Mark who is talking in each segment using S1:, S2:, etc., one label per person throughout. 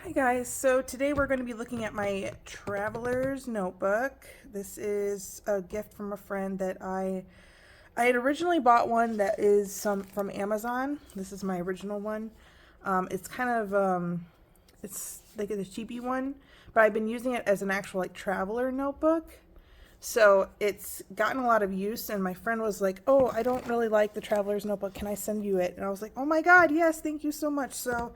S1: Hi guys, so today we're going to be looking at my traveler's notebook. This is a gift from a friend that I had originally bought one that is from Amazon. This is my original one. It's kind of it's like a cheapy one, but I've been using it as an actual like traveler notebook. So it's gotten a lot of use, and my friend was like, "Oh, I don't really like the traveler's notebook. Can I send you it?" And I was like, "Oh my God, yes, thank you so much." So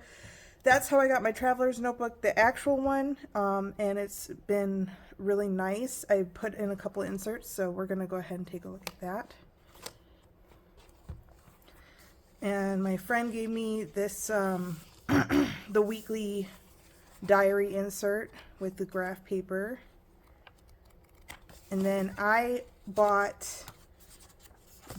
S1: that's how I got my traveler's notebook, the actual one, and it's been really nice. I put in a couple of inserts, so we're gonna go ahead and take a look at that. And my friend gave me this, the weekly diary insert with the graph paper. And then I bought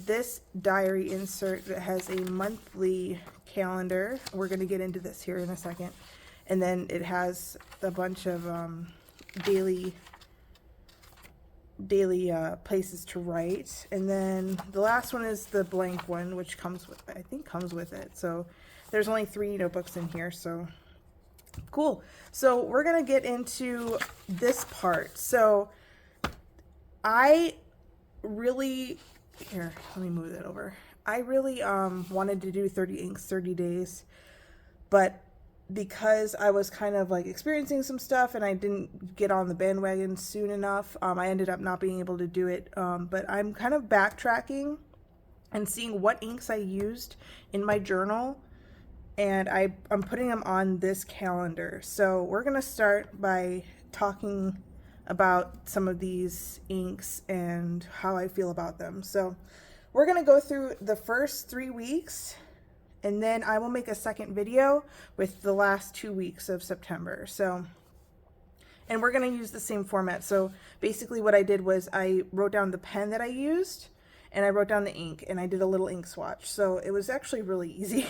S1: this diary insert that has a monthly calendar. We're going to get into this here in a second. And then it has a bunch of daily places to write. And then the last one is the blank one, which comes with, I think comes with it. So there's only 3 notebooks in here, so cool. So we're going to get into this part. So I really, here, let me move that over. I really wanted to do 30 inks, 30 days, but because I was kind of like experiencing some stuff and I didn't get on the bandwagon soon enough, I ended up not being able to do it. But I'm kind of backtracking and seeing what inks I used in my journal, and I'm putting them on this calendar. So we're going to start by talking about some of these inks and how I feel about them. So we're going to go through the first 3 weeks, and then I will make a second video with the last 2 weeks of September. So, and we're going to use the same format. So basically what I did was I wrote down the pen that I used, and I wrote down the ink, and I did a little ink swatch. So it was actually really easy.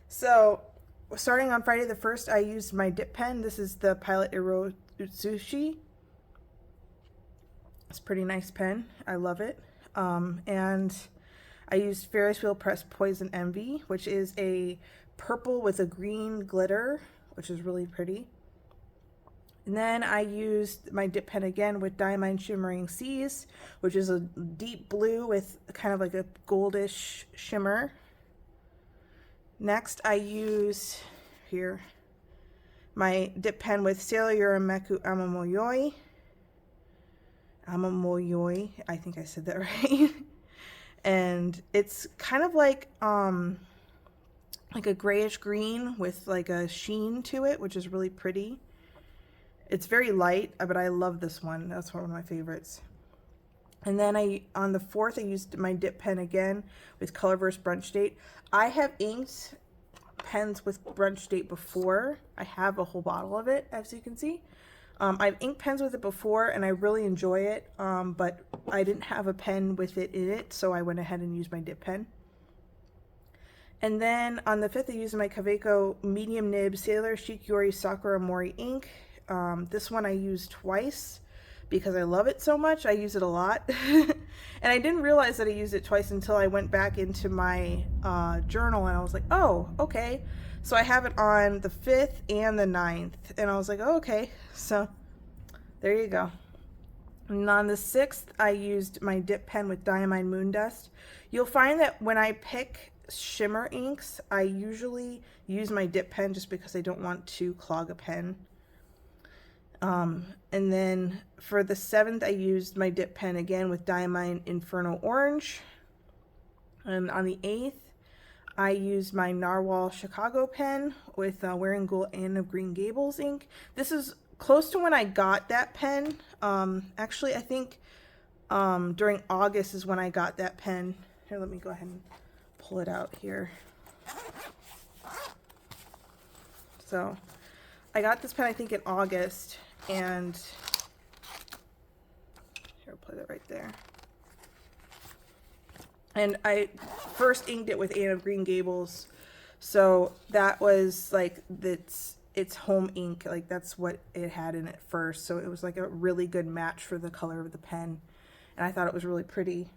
S1: So starting on Friday the 1st, I used my dip pen. This is the Pilot Iro Utsushi. It's a pretty nice pen. I love it. And I used Ferris Wheel Press Poison Envy, which is a purple with a green glitter, which is really pretty. And then I used my dip pen again with Diamine Shimmering Seas, which is a deep blue with kind of like a goldish shimmer. Next, I use here my dip pen with Sailor Urameku Amamoyoi. Amamoyoi, I think I said that right. And it's kind of like a grayish green with like a sheen to it, which is really pretty. It's very light, but I love this one. That's one of my favorites. And then on the 4th, I used my dip pen again with Colorverse Brunch Date. I have inked pens with Brunch Date before. I have a whole bottle of it, as you can see. I've inked pens with it before, and I really enjoy it, but I didn't have a pen with it in it, so I went ahead and used my dip pen. And then on the 5th, I used my Kaweco Medium Nib Sailor Shikiori Sakura Mori ink. This one I used twice because I love it so much. I use it a lot. And I didn't realize that I used it twice until I went back into my journal, and I was like, oh, okay. So I have it on the 5th and the 9th, and I was like, oh, okay. So there you go. And on the 6th, I used my dip pen with Diamine Moondust. You'll find that when I pick shimmer inks, I usually use my dip pen just because I don't want to clog a pen. And then for the 7th, I used my dip pen again with Diamine Inferno Orange. And on the 8th, I used my Narwhal Chicago pen with Wearing Gold Anne of Green Gables ink. This is close to when I got that pen. Actually, I think during August is when I got that pen. Here, let me go ahead and pull it out here. So I got this pen, I think, in August, and here, I'll put it right there. And I first inked it with Anne of Green Gables, so that was like its home ink, like that's what it had in it first. So it was like a really good match for the color of the pen, and I thought it was really pretty.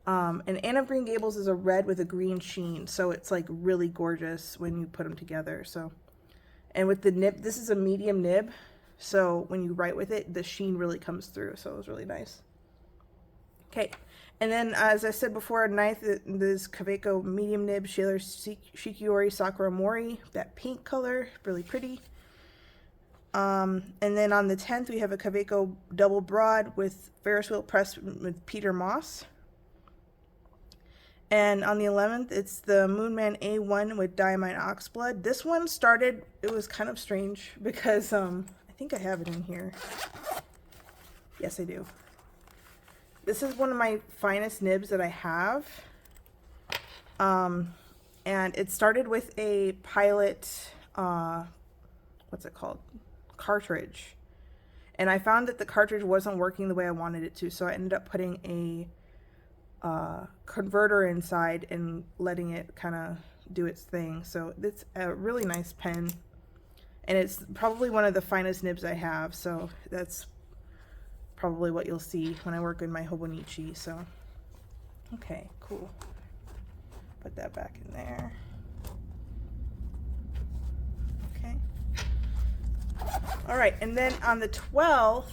S1: And Anne of Green Gables is a red with a green sheen, so it's like really gorgeous when you put them together. So And with the nib, this is a medium nib, so when you write with it, the sheen really comes through, so it was really nice. Okay, and then as I said before, ninth, this Kaweco medium nib, Shaler Shikiori Sakura Mori, that pink color, really pretty. And then on the 10th, we have a Kaweco double broad with Ferris wheel press with Peter Moss. And on the 11th, it's the Moonman A1 with Diamine Oxblood. This one started, it was kind of strange because I think I have it in here. Yes, I do. This is one of my finest nibs that I have. And it started with a pilot, what's it called? Cartridge. And I found that the cartridge wasn't working the way I wanted it to, so I ended up putting a converter inside and letting it kind of do its thing. So it's a really nice pen, and it's probably one of the finest nibs I have, so that's probably what you'll see when I work in my Hobonichi. So okay, cool, put that back in there. Okay, all right, and then on the 12th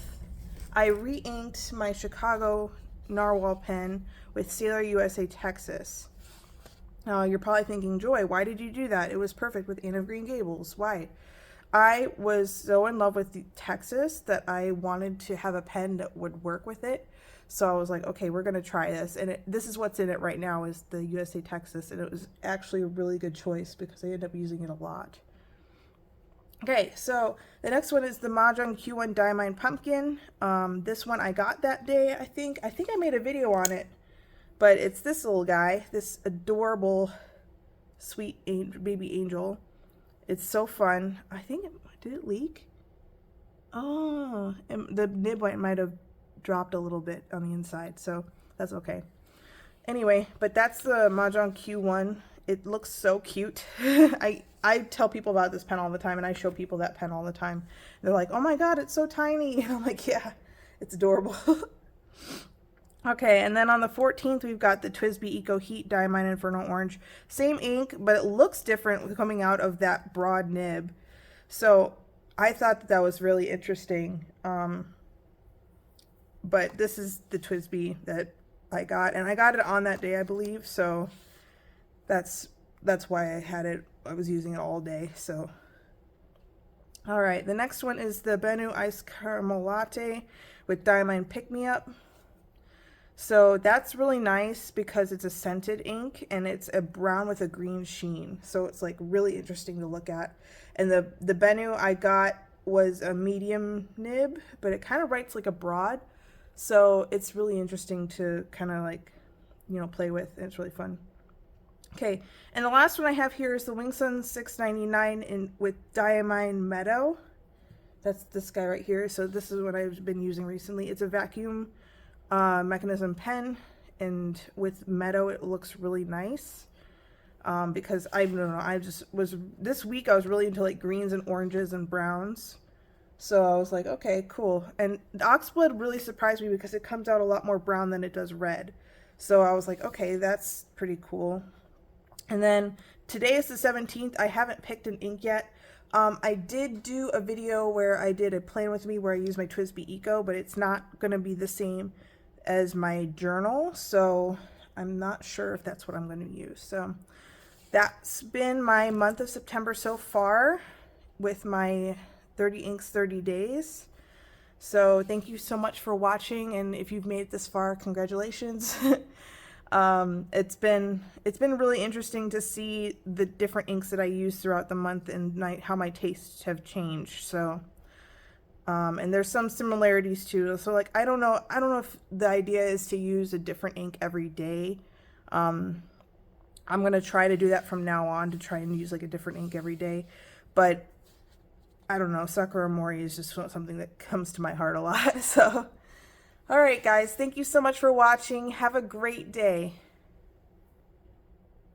S1: I re-inked my Chicago Narwhal pen with Sailor USA Texas. Now you're probably thinking, Joy, why did you do that? It was perfect with Anne of Green Gables. Why? I was so in love with the Texas that I wanted to have a pen that would work with it. So I was like, okay, we're gonna try this. And this is what's in it right now, is the USA Texas, and it was actually a really good choice because I ended up using it a lot. Okay, so the next one is the Mahjong Q1 Diamine Pumpkin. This one I got that day, I think I made a video on it, but it's this little guy, this adorable, sweet baby angel. It's so fun. I think did it leak? Oh, the nib might have dropped a little bit on the inside, so that's okay. Anyway, but that's the Mahjong Q1. It looks so cute. I tell people about this pen all the time, and I show people that pen all the time. They're like, oh my god, it's so tiny. And I'm like, yeah, it's adorable. Okay, and then on the 14th, we've got the TWSBI Eco Heat Diamine Inferno Orange. Same ink, but it looks different coming out of that broad nib. So I thought that was really interesting. But this is the TWSBI that I got, and I got it on that day, I believe. So that's why I had it. I was using it all day. So all right, the next one is the Bennu Ice Caramel Latte with Diamine Pick Me Up. So that's really nice because it's a scented ink, and it's a brown with a green sheen. So it's like really interesting to look at. And the Bennu I got was a medium nib, but it kind of writes like a broad. So it's really interesting to kind of like, you know, play with. And it's really fun. Okay, and the last one I have here is the Wingsun 699 with Diamine Meadow. That's this guy right here. So this is what I've been using recently. It's a vacuum mechanism pen, and with Meadow it looks really nice, because I don't know, I just was, this week I was really into like greens and oranges and browns, so I was like, okay, cool. And the Oxblood really surprised me because it comes out a lot more brown than it does red, so I was like, okay, that's pretty cool. And then today is the 17th. I haven't picked an ink yet. I did do a video where I did a plan with me where I used my TWSBI Eco, but it's not going to be the same as my journal, so I'm not sure if that's what I'm going to use. So that's been my month of September so far with my 30 inks 30 days. So thank you so much for watching, and if you've made it this far, congratulations. It's been really interesting to see the different inks that I use throughout the month and how my tastes have changed. So and there's some similarities too. So like, I don't know if the idea is to use a different ink every day. I'm going to try to do that from now on, to try and use like a different ink every day. But I don't know, Sakura Mori is just something that comes to my heart a lot. So, all right guys, thank you so much for watching. Have a great day.